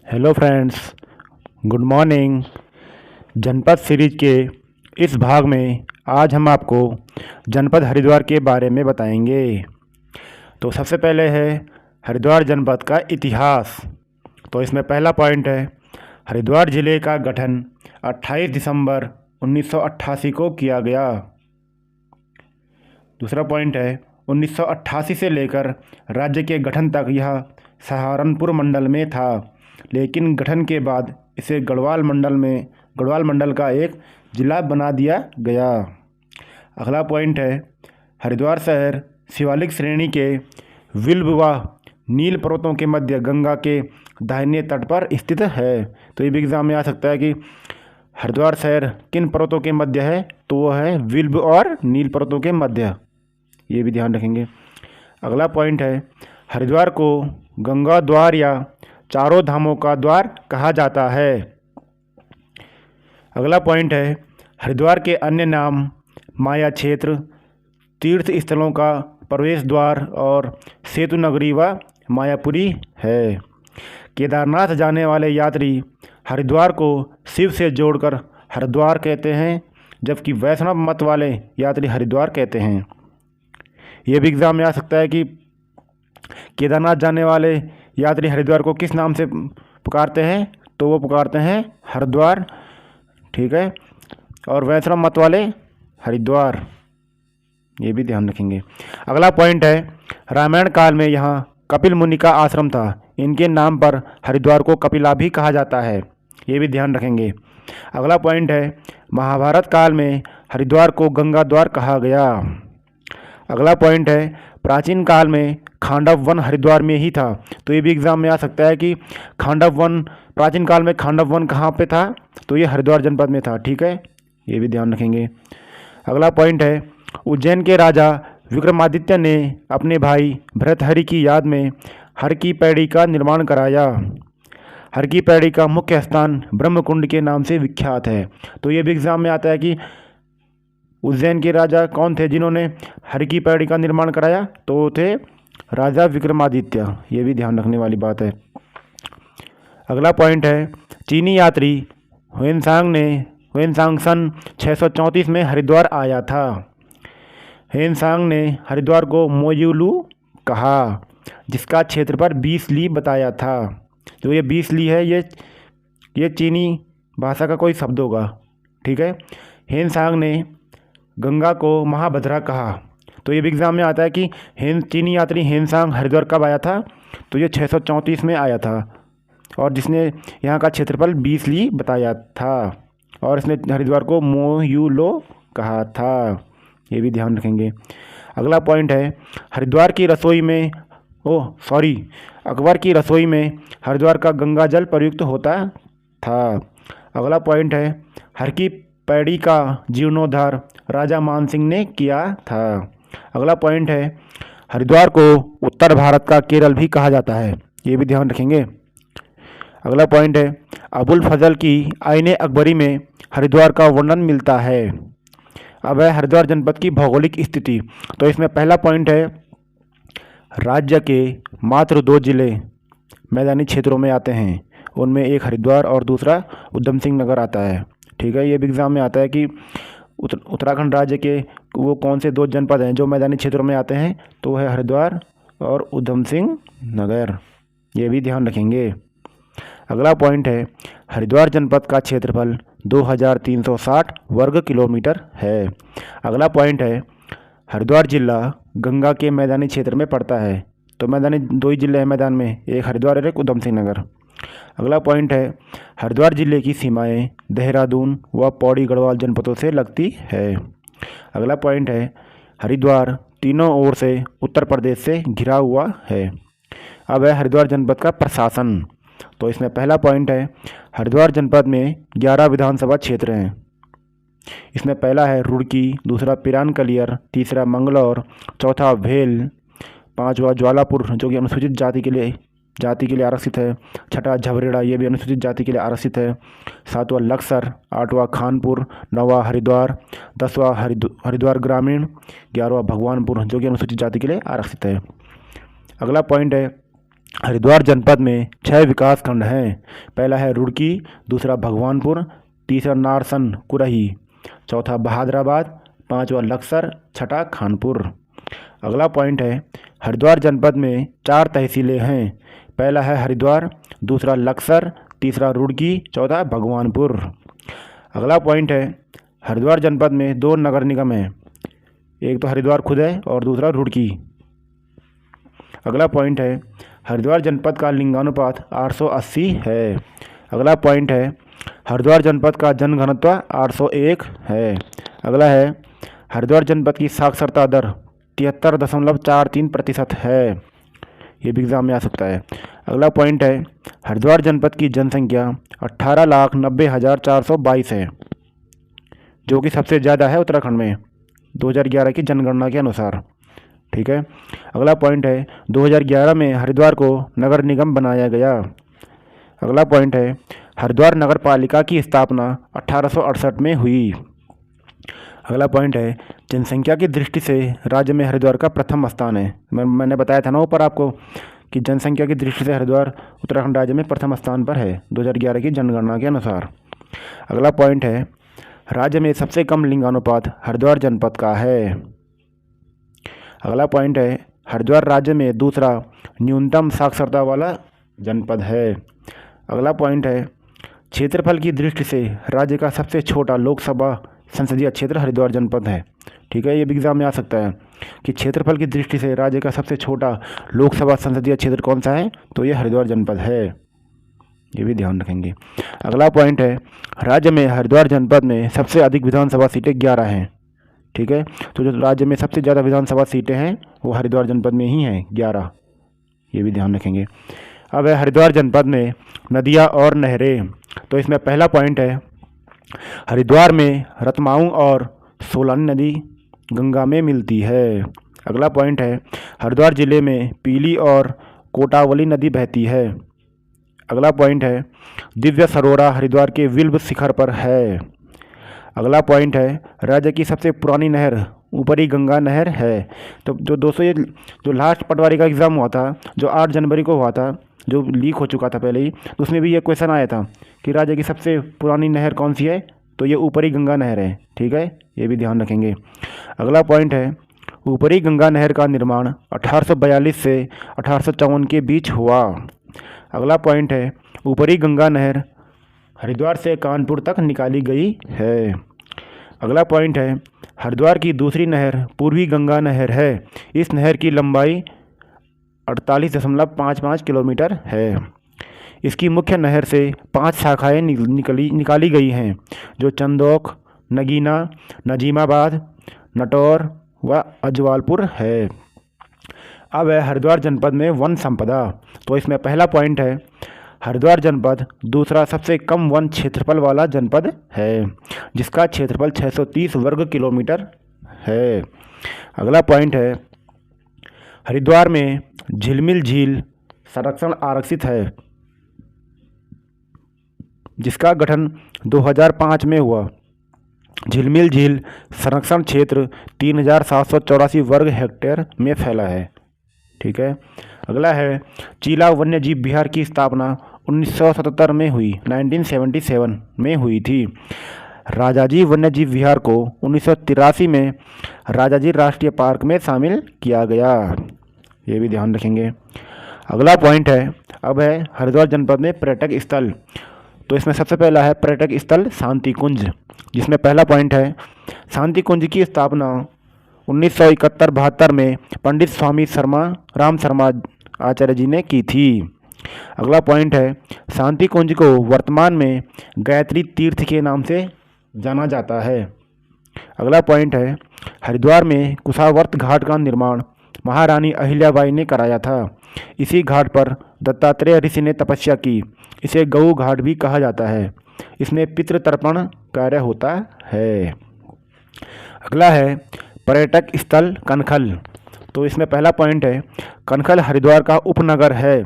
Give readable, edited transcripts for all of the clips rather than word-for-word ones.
Hello friends, good morning. जनपद series के इस भाग में आज हम आपको जनपद हरिद्वार के बारे में बताएंगे। तो सबसे पहले है हरिद्वार जनपद का इतिहास। तो इसमें पहला पॉइंट है हरिद्वार ज़िले का गठन 28 दिसंबर 1988 को किया गया। दूसरा पॉइंट है 1988 से लेकर राज्य के गठन तक यह सहारनपुर मंडल में था, लेकिन गठन के बाद इसे गढ़वाल मंडल का एक जिला बना दिया गया। अगला पॉइंट है हरिद्वार शहर शिवालिक श्रेणी के विल्व व नील पर्वतों के मध्य गंगा के दाहिने तट पर स्थित है। तो ये भी एग्जाम में आ सकता है कि हरिद्वार शहर किन पर्वतों के मध्य है, तो वो है विल्व और नील पर्वतों के मध्य। ये भी ध्यान रखेंगे। अगला पॉइंट है हरिद्वार को गंगा द्वार या चारों धामों का द्वार कहा जाता है। अगला पॉइंट है हरिद्वार के अन्य नाम माया क्षेत्र, तीर्थ स्थलों का प्रवेश द्वार और सेतु नगरी व मायापुरी है। केदारनाथ जाने वाले यात्री हरिद्वार को शिव से जोड़कर हरिद्वार कहते हैं, जबकि वैष्णव मत वाले यात्री हरिद्वार कहते हैं। ये भी एग्ज़ाम में आ सकता है कि केदारनाथ जाने वाले यात्री हरिद्वार को किस नाम से पुकारते हैं, तो वो पुकारते हैं हरिद्वार, ठीक है। और वैष्णव मत वाले हरिद्वार, ये भी ध्यान रखेंगे। अगला पॉइंट है रामायण काल में यहाँ कपिल मुनि का आश्रम था, इनके नाम पर हरिद्वार को कपिला भी कहा जाता है। ये भी ध्यान रखेंगे। अगला पॉइंट है महाभारत काल में हरिद्वार को गंगा द्वार कहा गया। अगला पॉइंट है प्राचीन काल में खांडव वन हरिद्वार में ही था। तो ये भी एग्ज़ाम में आ सकता है कि प्राचीन काल में खांडव वन कहाँ पे था, तो ये हरिद्वार जनपद में था, ठीक है। ये भी ध्यान रखेंगे। अगला पॉइंट है उज्जैन के राजा विक्रमादित्य ने अपने भाई भरतहरि की याद में हर की पैड़ी का निर्माण कराया। हर की पैड़ी का मुख्य स्थान ब्रह्मकुंड के नाम से विख्यात है। तो ये भी एग्ज़ाम में आता है कि उज्जैन के राजा कौन थे जिन्होंने हर की पैड़ी का निर्माण कराया, तो वो थे राजा विक्रमादित्य। ये भी ध्यान रखने वाली बात है। अगला पॉइंट है चीनी यात्री हुएनसांग सन 634 में हरिद्वार आया था। हुएनसांग ने हरिद्वार को मोयुलू कहा, जिसका क्षेत्रफल 20 ली बताया था। तो ये 20 ली है, ये चीनी भाषा का कोई शब्द होगा, ठीक है। हुएनसांग ने गंगा को महाभद्रा कहा। तो ये भी एग्ज़ाम में आता है कि चीनी यात्री हुएनसांग हरिद्वार कब आया था, तो ये 634 में आया था, और जिसने यहाँ का क्षेत्रफल 20 ली बताया था, और इसने हरिद्वार को मोयुलो कहा था। ये भी ध्यान रखेंगे। अगला पॉइंट है हरिद्वार की रसोई में अकबर की रसोई में हरिद्वार का गंगा जल प्रयुक्त होता था। अगला पॉइंट है हर की पैड़ी का जीर्णोद्धार राजा मान सिंह ने किया था। अगला पॉइंट है हरिद्वार को उत्तर भारत का केरल भी कहा जाता है। ये भी ध्यान रखेंगे। अगला पॉइंट है अबुल फजल की आईने अकबरी में हरिद्वार का वर्णन मिलता है। अब है हरिद्वार जनपद की भौगोलिक स्थिति। तो इसमें पहला पॉइंट है राज्य के मात्र 2 जिले मैदानी क्षेत्रों में आते हैं, उनमें एक हरिद्वार और दूसरा उधम सिंह नगर आता है, ठीक है। ये भी एग्ज़ाम में आता है कि उत्तराखंड राज्य के वो कौन से 2 जनपद हैं जो मैदानी क्षेत्रों में आते हैं, तो वो है हरिद्वार और उधम सिंह नगर। ये भी ध्यान रखेंगे। अगला पॉइंट है हरिद्वार जनपद का क्षेत्रफल 2360 वर्ग किलोमीटर है। अगला पॉइंट है हरिद्वार जिला गंगा के मैदानी क्षेत्र में पड़ता है। तो मैदानी 2 ही जिले हैं मैदान में, एक हरिद्वार और एक उधम सिंह नगर। अगला पॉइंट है हरिद्वार जिले की सीमाएं देहरादून व पौड़ी गढ़वाल जनपदों से लगती है। अगला पॉइंट है हरिद्वार तीनों ओर से उत्तर प्रदेश से घिरा हुआ है। अब है हरिद्वार जनपद का प्रशासन। तो इसमें पहला पॉइंट है हरिद्वार जनपद में 11 विधानसभा क्षेत्र हैं। इसमें पहला है रुड़की, दूसरा पिरान कलियर, तीसरा मंगलौर, चौथा भेल, पांचवा ज्वालापुर जो कि अनुसूचित जाति के लिए आरक्षित है, छठा झबरेड़ा, ये भी अनुसूचित जाति के लिए आरक्षित है, सातवां लक्सर, आठवां खानपुर, नौवां हरिद्वार, 10वां हरिद्वार ग्रामीण, 11वां भगवानपुर जो कि अनुसूचित जाति के लिए आरक्षित है। अगला पॉइंट है हरिद्वार जनपद में 6 विकास खंड हैं। पहला है रुड़की, दूसरा भगवानपुर, तीसरा नारसन कुरही, चौथा बहादुराबाद, पांचवा लक्सर, छठा खानपुर। अगला पॉइंट है हरिद्वार जनपद में 4 तहसीलें हैं। पहला है हरिद्वार, दूसरा लक्सर, तीसरा रुड़की, चौथा भगवानपुर। अगला पॉइंट है हरिद्वार जनपद में 2 नगर निगम हैं। एक तो हरिद्वार खुद है और दूसरा रुड़की। अगला पॉइंट है हरिद्वार जनपद का लिंगानुपात 880 है। अगला पॉइंट है हरिद्वार जनपद का जनघनत्व 801 है। अगला है हरिद्वार जनपद की साक्षरता दर 73.43% है। ये भी एग्ज़ाम में आ सकता है। अगला पॉइंट है हरिद्वार जनपद की जनसंख्या 18,90,422 है, जो कि सबसे ज़्यादा है उत्तराखंड में 2011 की जनगणना के अनुसार। ठीक है। अगला पॉइंट है 2011 में हरिद्वार को नगर निगम बनाया गया। अगला पॉइंट है हरिद्वार नगर पालिका की स्थापना 1868 में हुई। अगला पॉइंट है जनसंख्या की दृष्टि से राज्य में हरिद्वार का प्रथम स्थान है। मैंने बताया था ना ऊपर आपको कि जनसंख्या की दृष्टि से हरिद्वार उत्तराखंड राज्य में प्रथम स्थान पर है 2011 की जनगणना के अनुसार। अगला पॉइंट है राज्य में सबसे कम लिंगानुपात हरिद्वार जनपद का है। अगला पॉइंट है हरिद्वार राज्य में दूसरा न्यूनतम साक्षरता वाला जनपद है। अगला पॉइंट है क्षेत्रफल की दृष्टि से राज्य का सबसे छोटा लोकसभा संसदीय क्षेत्र हरिद्वार जनपद है। ठीक है, ये भी एग्जाम में आ सकता है कि क्षेत्रफल की दृष्टि से राज्य का सबसे छोटा लोकसभा संसदीय क्षेत्र कौन सा है, तो ये हरिद्वार जनपद है। ये भी ध्यान रखेंगे। अगला पॉइंट है राज्य में हरिद्वार जनपद में सबसे अधिक विधानसभा सीटें 11 हैं। ठीक है, तो जो राज्य में सबसे ज़्यादा विधानसभा सीटें हैं वो हरिद्वार जनपद में ही हैं 11। ये भी ध्यान रखेंगे। अब है हरिद्वार जनपद में नदियाँ और नहरें। तो इसमें पहला पॉइंट है हरिद्वार में रतमाऊ और सोलानी नदी गंगा में मिलती है। अगला पॉइंट है हरिद्वार जिले में पीली और कोटावली नदी बहती है। अगला पॉइंट है दिव्य सरोवरा हरिद्वार के विल्व शिखर पर है। अगला पॉइंट है राज्य की सबसे पुरानी नहर ऊपरी गंगा नहर है। तो जो दोस्तों ये जो लास्ट पटवारी का एग्ज़ाम हुआ था जो 8 जनवरी को हुआ था, जो लीक हो चुका था पहले ही, तो उसमें भी ये क्वेश्चन आया था कि राज्य की सबसे पुरानी नहर कौन सी है, तो ये ऊपरी गंगा नहर है। ठीक है, ये भी ध्यान रखेंगे। अगला पॉइंट है ऊपरी गंगा नहर का निर्माण 1842 से 1854 के बीच हुआ। अगला पॉइंट है ऊपरी गंगा नहर हरिद्वार से कानपुर तक निकाली गई है। अगला पॉइंट है हरिद्वार की दूसरी नहर पूर्वी गंगा नहर है। इस नहर की लंबाई 48.55 किलोमीटर है। इसकी मुख्य नहर से 5 शाखाएं निकाली गई हैं, जो चंदोख, नगीना, नजीमाबाद, नटौर व अजवालपुर है। अब है हरिद्वार जनपद में वन संपदा। तो इसमें पहला पॉइंट है हरिद्वार जनपद दूसरा सबसे कम वन क्षेत्रफल वाला जनपद है, जिसका क्षेत्रफल 630 वर्ग किलोमीटर है। अगला पॉइंट है हरिद्वार में झिलमिल झील संरक्षण आरक्षित है, जिसका गठन 2005 में हुआ। झिलमिल झील संरक्षण क्षेत्र 3784 वर्ग हेक्टेयर में फैला है। ठीक है। अगला है चीला वन्यजीव विहार की स्थापना 1977 में हुई, 1977 में हुई थी। राजाजी वन्यजीव विहार को 1983 में राजाजी राष्ट्रीय पार्क में शामिल किया गया। ये भी ध्यान रखेंगे। अगला पॉइंट है अब है हरिद्वार जनपद में पर्यटक स्थल। तो इसमें सबसे पहला है पर्यटक स्थल शांति कुंज, जिसमें पहला पॉइंट है शांति कुंज की स्थापना 1971-72 में पंडित स्वामी राम शर्मा आचार्य जी ने की थी। अगला पॉइंट है शांति कुंज को वर्तमान में गायत्री तीर्थ के नाम से जाना जाता है। अगला पॉइंट है हरिद्वार में कुशावर्त घाट का निर्माण महारानी अहिल्याबाई ने कराया था। इसी घाट पर दत्तात्रेय ऋषि ने तपस्या की। इसे गऊ घाट भी कहा जाता है। इसमें पितृतर्पण कार्य होता है। अगला है पर्यटक स्थल कनखल। तो इसमें पहला पॉइंट है कनखल हरिद्वार का उपनगर है।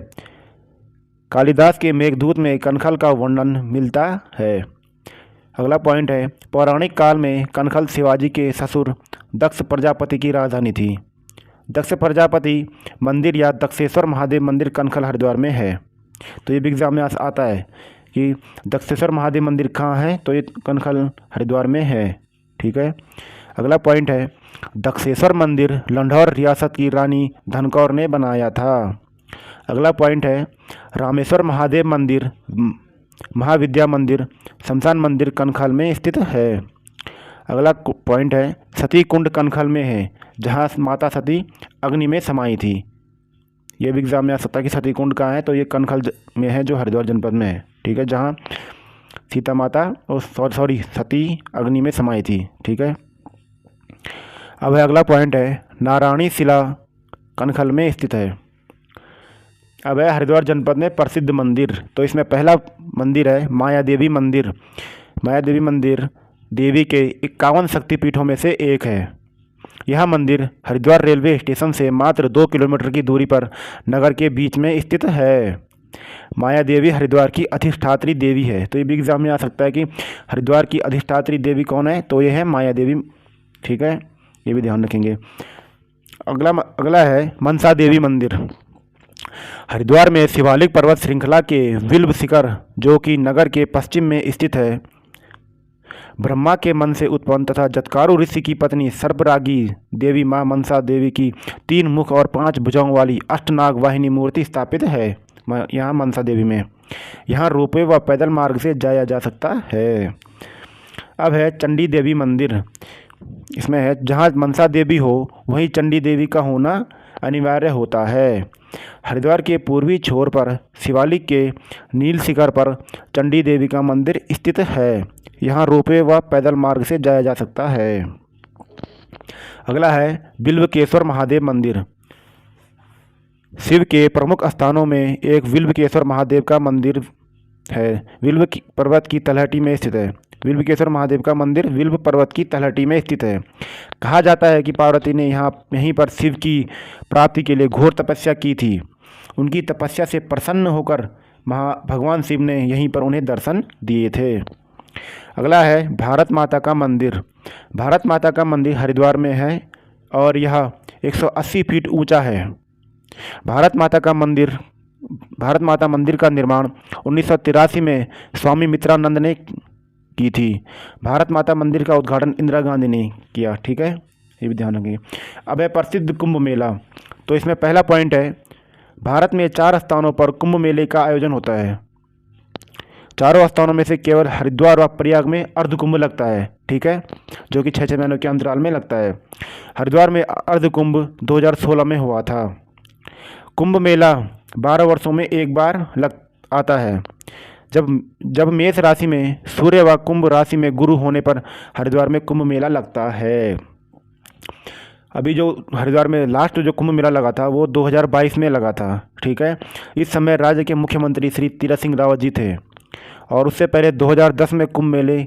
कालिदास के मेघदूत में कनखल का वर्णन मिलता है। अगला पॉइंट है पौराणिक काल में कनखल शिवाजी के ससुर दक्ष प्रजापति की राजधानी थी। दक्ष प्रजापति मंदिर या दक्षेश्वर महादेव मंदिर कनखल हरिद्वार में है। तो ये भी एग्जाम में आता है कि दक्षेश्वर महादेव मंदिर कहाँ है, तो ये कनखल हरिद्वार में है। ठीक है। अगला पॉइंट है, दक्षेश्वर मंदिर लंढौर रियासत की रानी धनकौर ने बनाया था। अगला पॉइंट है, रामेश्वर महादेव मंदिर महाविद्या मंदिर शमशान मंदिर कनखल में स्थित है। अगला पॉइंट है, सती कुंड कनखल में है जहाँ माता सती अग्नि में समाई थी। ये भी एग्जाम में आ सकता है कि सती कुंड कहाँ है, तो ये कनखल में है जो हरिद्वार जनपद में है। ठीक है, जहाँ सीता माता और सती अग्नि में समाई थी। ठीक है। अब अगला पॉइंट है, नारायणी शिला कनखल में स्थित है। अब है हरिद्वार जनपद में प्रसिद्ध मंदिर। तो इसमें पहला मंदिर है माया देवी मंदिर। माया देवी मंदिर देवी के 51 शक्तिपीठों में से एक है। यह मंदिर हरिद्वार रेलवे स्टेशन से मात्र 2 किलोमीटर की दूरी पर नगर के बीच में स्थित है। माया देवी हरिद्वार की अधिष्ठात्री देवी है। तो ये भी एग्जाम में आ सकता है कि हरिद्वार की अधिष्ठात्री देवी कौन है, तो ये है माया देवी। ठीक है, ये भी ध्यान रखेंगे। अगला है मनसा देवी मंदिर। हरिद्वार में शिवालिक पर्वत श्रृंखला के विल्व शिखर जो कि नगर के पश्चिम में स्थित है, ब्रह्मा के मन से उत्पन्न तथा जतकारु ऋषि की पत्नी सर्परागी देवी मां मनसा देवी की 3 मुख और 5 भुजाओं वाली अष्टनाग वाहिनी मूर्ति स्थापित है यहाँ मनसा देवी में। यहाँ रोपवे व पैदल मार्ग से जाया जा सकता है। अब है चंडी देवी मंदिर। इसमें है जहाँ मनसा देवी हो वहीं चंडी देवी का होना अनिवार्य होता है। हरिद्वार के पूर्वी छोर पर शिवालिक के नील शिखर पर चंडी देवी का मंदिर स्थित है। यहाँ रोपवे व पैदल मार्ग से जाया जा सकता है। अगला है बिल्वकेश्वर महादेव मंदिर। शिव के प्रमुख स्थानों में एक बिल्वकेश्वर महादेव का मंदिर है। विल्व पर्वत की तलहटी में स्थित है। बिल्वकेश्वर महादेव का मंदिर विल्व पर्वत की तलहटी में स्थित है। कहा जाता है कि पार्वती ने यहीं पर शिव की प्राप्ति के लिए घोर तपस्या की थी। उनकी तपस्या से प्रसन्न होकर भगवान शिव ने यहीं पर उन्हें दर्शन दिए थे। अगला है भारत माता का मंदिर। भारत माता का मंदिर हरिद्वार में है और यह 180 फीट ऊंचा है। भारत माता मंदिर का निर्माण 1983 में स्वामी मित्रानंद ने की थी। भारत माता मंदिर का उद्घाटन इंदिरा गांधी ने किया। ठीक है, ये भी ध्यान रखिए। अब है प्रसिद्ध कुंभ मेला। तो इसमें पहला पॉइंट है, भारत में 4 स्थानों पर कुंभ मेले का आयोजन होता है। चारों स्थानों में से केवल हरिद्वार व प्रयाग में अर्ध कुंभ लगता है। ठीक है, जो कि 6 महीनों के अंतराल में लगता है। हरिद्वार में अर्ध कुंभ 2016 में हुआ था। कुंभ मेला 12 वर्षों में एक बार आता है। जब मेष राशि में सूर्य व कुंभ राशि में गुरु होने पर हरिद्वार में कुंभ मेला लगता है। अभी जो हरिद्वार में लास्ट जो कुंभ मेला लगा था वो 2022 में लगा था। ठीक है, इस समय राज्य के मुख्यमंत्री श्री तीरथ सिंह रावत जी थे और उससे पहले 2010 में कुंभ मेले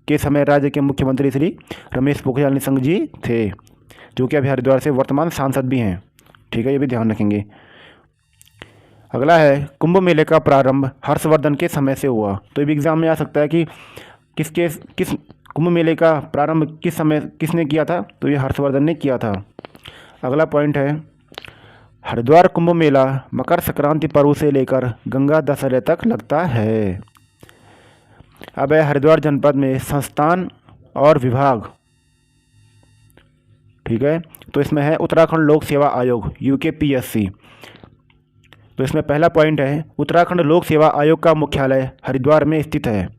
के समय राज्य के मुख्यमंत्री श्री रमेश पोखरियाल निशंक जी थे, जो कि अभी हरिद्वार से वर्तमान सांसद भी हैं। ठीक है, ये भी ध्यान रखेंगे। अगला है कुंभ मेले का प्रारंभ हर्षवर्धन के समय से हुआ। तो ये भी एग्जाम में आ सकता है कि किस कुंभ मेले का प्रारंभ किस समय किसने किया था, तो ये हर्षवर्धन ने किया था। अगला पॉइंट है हरिद्वार कुंभ मेला मकर संक्रांति पर्व से लेकर गंगा दशहरे तक लगता है। अब है हरिद्वार जनपद में संस्थान और विभाग। ठीक है, तो इसमें है उत्तराखंड लोक सेवा आयोग UKPSC। तो इसमें पहला पॉइंट है उत्तराखंड लोक सेवा आयोग का मुख्यालय हरिद्वार में स्थित है।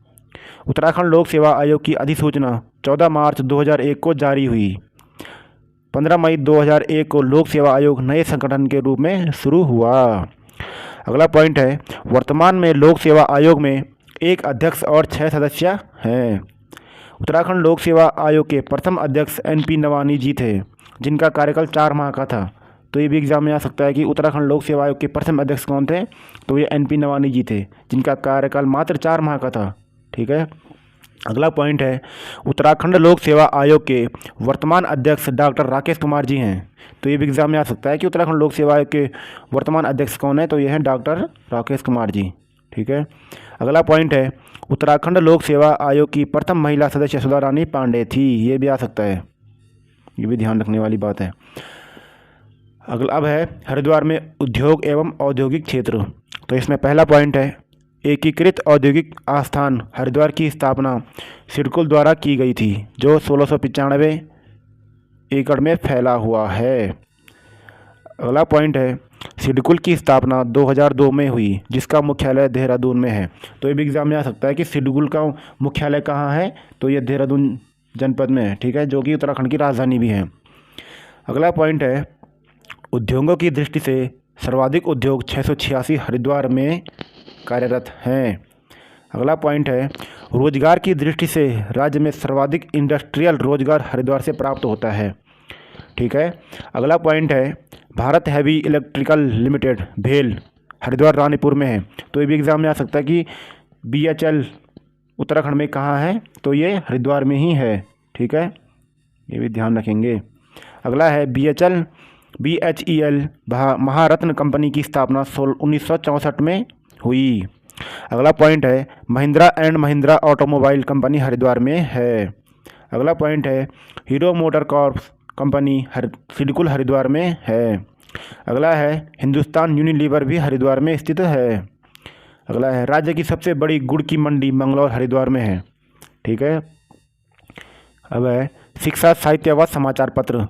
उत्तराखंड लोक सेवा आयोग की अधिसूचना 14 मार्च 2001 को जारी हुई। 15 मई 2001 को लोक सेवा आयोग नए संगठन के रूप में शुरू हुआ। अगला पॉइंट है वर्तमान में लोक सेवा आयोग में 1 अध्यक्ष और 6 सदस्य हैं। उत्तराखंड लोक सेवा आयोग के प्रथम अध्यक्ष NP नवानी जी थे, जिनका कार्यकाल 4 माह का था। तो ये भी एग्जाम में आ सकता है कि उत्तराखंड लोक सेवा आयोग के प्रथम अध्यक्ष कौन थे, तो ये NP नवानी जी थे, जिनका कार्यकाल मात्र 4 माह का था। ठीक है, अगला पॉइंट है उत्तराखंड लोक सेवा आयोग के वर्तमान अध्यक्ष डॉक्टर राकेश कुमार जी हैं। तो ये भी एग्जाम में आ सकता है कि उत्तराखंड लोक सेवा आयोग के वर्तमान अध्यक्ष कौन है, तो ये हैं डॉक्टर राकेश कुमार जी। ठीक है, अगला पॉइंट है उत्तराखंड लोक सेवा आयोग की प्रथम महिला सदस्य सुधा रानी पांडे थी। ये भी आ सकता है, ये भी ध्यान रखने वाली बात है। अगला अब है हरिद्वार में उद्योग एवं औद्योगिक क्षेत्र। तो इसमें पहला पॉइंट है एकीकृत औद्योगिक आस्थान हरिद्वार की स्थापना सिडकुल द्वारा की गई थी, जो 1695 एकड़ में फैला हुआ है। अगला पॉइंट है सिडकुल की स्थापना 2002 में हुई, जिसका मुख्यालय देहरादून में है। तो ये भी एग्जाम में आ सकता है कि सिडकुल का मुख्यालय कहाँ है, तो ये देहरादून जनपद में है, ठीक है, जो कि उत्तराखंड की राजधानी भी है। अगला पॉइंट है उद्योगों की दृष्टि से सर्वाधिक उद्योग 686 हरिद्वार में कार्यरत हैं। अगला पॉइंट है रोजगार की दृष्टि से राज्य में सर्वाधिक इंडस्ट्रियल रोजगार हरिद्वार से प्राप्त होता है, ठीक है। अगला पॉइंट है भारत हैवी इलेक्ट्रिकल लिमिटेड भेल हरिद्वार रानीपुर में है। तो ये भी एग्जाम में आ सकता है कि BHEL उत्तराखंड में कहाँ है, तो ये हरिद्वार में ही है, ठीक है, ये भी ध्यान रखेंगे। अगला है BHEL महारत्न कंपनी की स्थापना 1964 में हुई। अगला पॉइंट है Mahindra and Mahindra automobile company Haridwar में है। अगला पॉइंट है hero motor Corp company SIDCUL Haridwar में है। अगला है हिंदुस्तान यूनिलीवर भी हरिद्वार में स्थित है। अगला है राज्य की सबसे बड़ी गुड़ की मंडी मंगलौर हरिद्वार में है, ठीक है। अब है शिक्षा साहित्य व समाचार पत्र।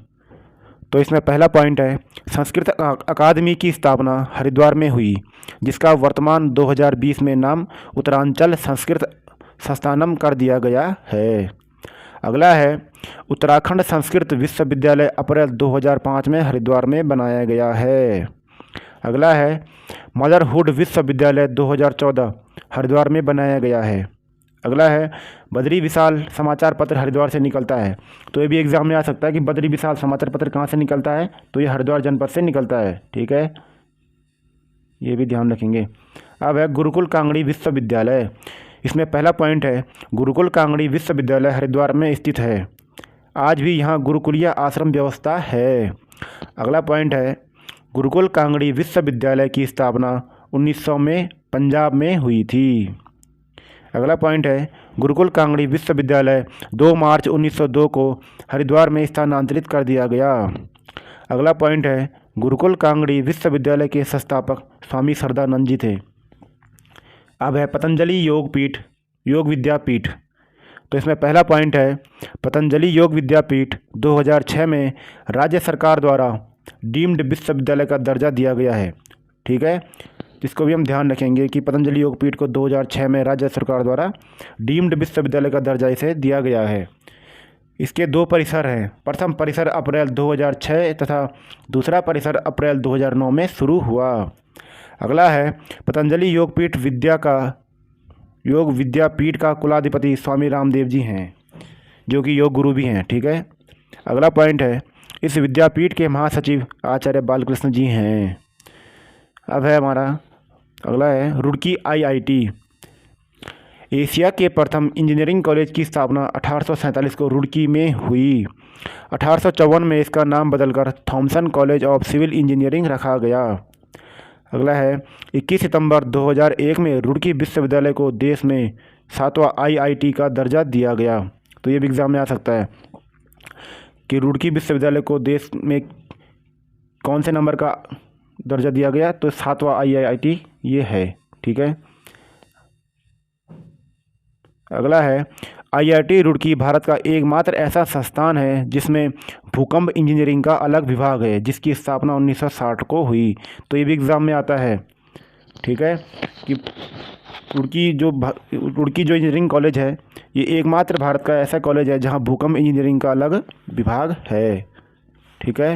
तो इसमें पहला पॉइंट है संस्कृत अकादमी की स्थापना हरिद्वार में हुई, जिसका वर्तमान 2020 में नाम उत्तरांचल संस्कृत संस्थानम कर दिया गया है। अगला है उत्तराखंड संस्कृत विश्वविद्यालय अप्रैल 2005 में हरिद्वार में बनाया गया है। अगला है मदरहुड विश्वविद्यालय 2014 हरिद्वार में बनाया गया है। अगला है बद्री विशाल समाचार पत्र हरिद्वार से निकलता है। तो ये भी एग्जाम में आ सकता है कि बद्री विशाल समाचार पत्र कहाँ से निकलता है, तो ये हरिद्वार जनपद से निकलता है, ठीक है, ये भी ध्यान रखेंगे। अब है गुरुकुल कांगड़ी विश्वविद्यालय। इसमें पहला पॉइंट है गुरुकुल कांगड़ी विश्वविद्यालय हरिद्वार में स्थित है। आज भी यहाँ गुरुकुलीय आश्रम व्यवस्था है। अगला पॉइंट है गुरुकुल कांगड़ी विश्वविद्यालय की स्थापना 1900 में पंजाब में हुई थी। अगला पॉइंट है गुरुकुल कांगड़ी विश्वविद्यालय 2 मार्च 1902 को हरिद्वार में स्थानांतरित कर दिया गया। अगला पॉइंट है गुरुकुल कांगड़ी विश्वविद्यालय के संस्थापक स्वामी सरदानंद जी थे। अब है पतंजलि योग विद्यापीठ। तो इसमें पहला पॉइंट है पतंजलि योग विद्यापीठ 2006 में राज्य सरकार द्वारा डीम्ड विश्वविद्यालय का दर्जा दिया गया है, ठीक है, जिसको भी हम ध्यान रखेंगे कि पतंजलि योगपीठ को 2006 में राज्य सरकार द्वारा डीम्ड विश्वविद्यालय का दर्जा इसे दिया गया है। इसके 2 परिसर हैं, प्रथम परिसर अप्रैल 2006 तथा दूसरा परिसर अप्रैल 2009 में शुरू हुआ। अगला है पतंजलि योग विद्यापीठ का कुलाधिपति स्वामी रामदेव जी हैं, जो कि योग गुरु भी हैं, ठीक है। अगला पॉइंट है इस विद्यापीठ के महासचिव आचार्य बालकृष्ण जी हैं। अब है हमारा अगला है रुड़की IIT। एशिया के प्रथम इंजीनियरिंग कॉलेज की स्थापना 1847 को रुड़की में हुई। 1854 में इसका नाम बदलकर Thomson College of Civil Engineering रखा गया। अगला है 21 सितंबर 2001 में रुड़की विश्वविद्यालय को देश में 7वां IIT का दर्जा दिया गया। तो ये भी एग्जाम में आ सकता है कि रुड़की विश्वविद्यालय को देश में कौन से नंबर का दर्जा दिया गया, तो 7वां IIT ये है, ठीक है। अगला है IIT रुड़की भारत का एकमात्र ऐसा संस्थान है जिसमें भूकंप इंजीनियरिंग का अलग विभाग है, जिसकी स्थापना 1960 को हुई। तो ये भी एग्ज़ाम में आता है, ठीक है, कि रुड़की जो इंजीनियरिंग कॉलेज है ये एकमात्र भारत का ऐसा कॉलेज है जहां भूकंप इंजीनियरिंग का अलग विभाग है, ठीक है,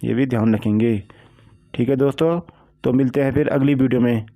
ये भी ध्यान रखेंगे। ठीक है दोस्तों, तो मिलते हैं फिर अगली वीडियो में।